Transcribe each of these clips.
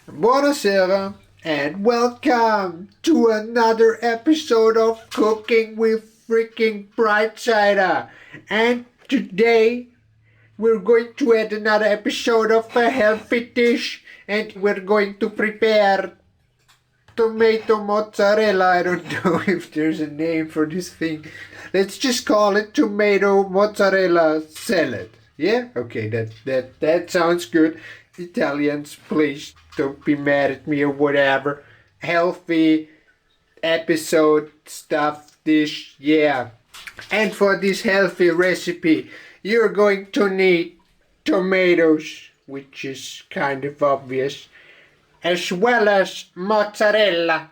Buonasera and welcome to another episode of Cooking with Freaking Brightsider. And today we're going to add another episode of a healthy dish, and we're going to prepare tomato mozzarella. I don't know if there's a name for this thing. Let's just call it tomato mozzarella salad. Yeah? Okay, that sounds good. Italians, please don't be mad at me or whatever. Healthy episode stuff dish, yeah. And for this healthy recipe, you're going to need tomatoes, which is kind of obvious, as well as mozzarella,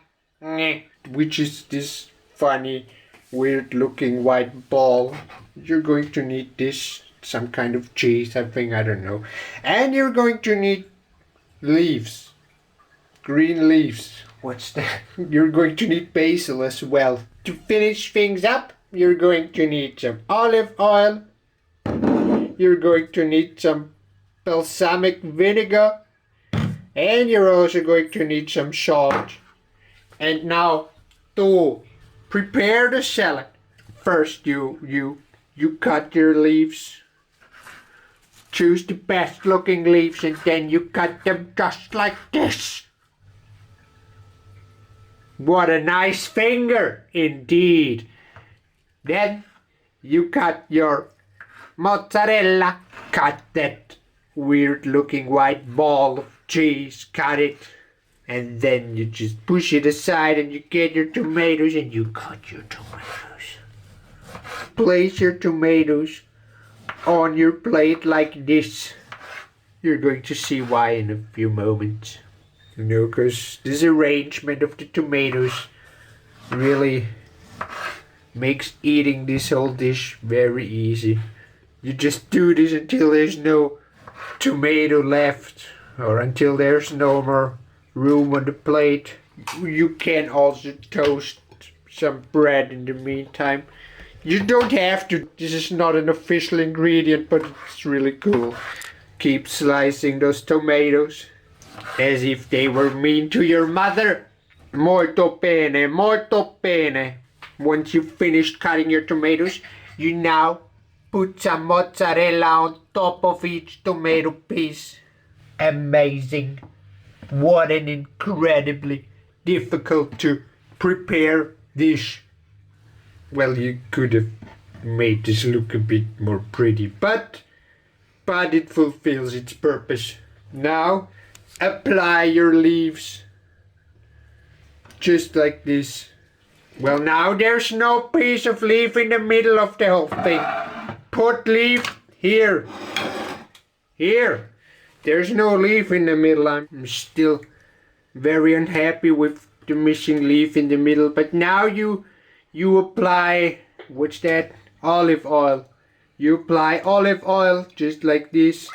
which is this funny, weird looking white ball. You're going to need this, some kind of cheese, I think, I don't know. And you're going to need leaves, green leaves. What's that? You're going to need basil as well. To finish things up, you're going to need some olive oil. You're going to need some balsamic vinegar. And you're also going to need some salt. And now, to prepare the salad, first you cut your leaves. Choose the best looking leaves and then you cut them just like this. What a nice finger, indeed. Then you cut your mozzarella. Cut that weird looking white ball of cheese. Cut it. And then you just push it aside and you get your tomatoes and you cut your tomatoes. Place your tomatoes on your plate like this. You're going to see why in a few moments. You know, because this arrangement of the tomatoes really makes eating this whole dish very easy. You just do this until there's no tomato left, or until there's no more room on the plate. You can also toast some bread in the meantime. You don't have to. This is not an official ingredient, but it's really cool. Keep slicing those tomatoes as if they were mean to your mother. Molto bene, molto bene. Once you've finished cutting your tomatoes, you now put some mozzarella on top of each tomato piece. Amazing. What an incredibly difficult to prepare dish. Well, you could have made this look a bit more pretty, but it fulfills its purpose. Now, apply your leaves. Just like this. Well, now there's no piece of leaf in the middle of the whole thing. Put leaf here. Here. There's no leaf in the middle. I'm still very unhappy with the missing leaf in the middle, but now you apply, what's that? Olive oil. You apply olive oil just like this.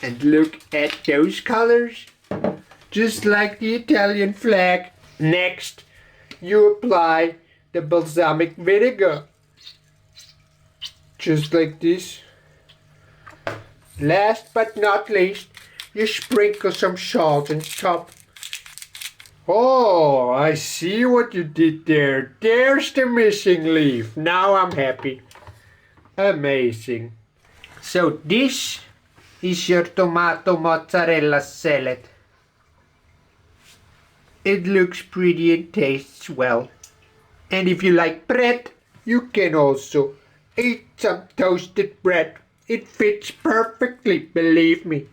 And look at those colors. Just like the Italian flag. Next, you apply the balsamic vinegar. Just like this. Last but not least, you sprinkle some salt on top. Oh, I see what you did there. There's the missing leaf. Now I'm happy. Amazing. So this is your tomato mozzarella salad. It looks pretty and tastes well. And if you like bread, you can also eat some toasted bread. It fits perfectly, believe me.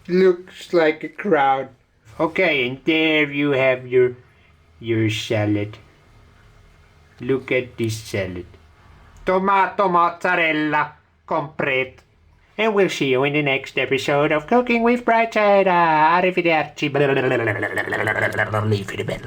Looks like a crown. Okay, and there you have your salad. Look at this salad. Tomato mozzarella complete. And we'll see you in the next episode of Cooking with Brightsider. Arrivederci. Leave it a bell.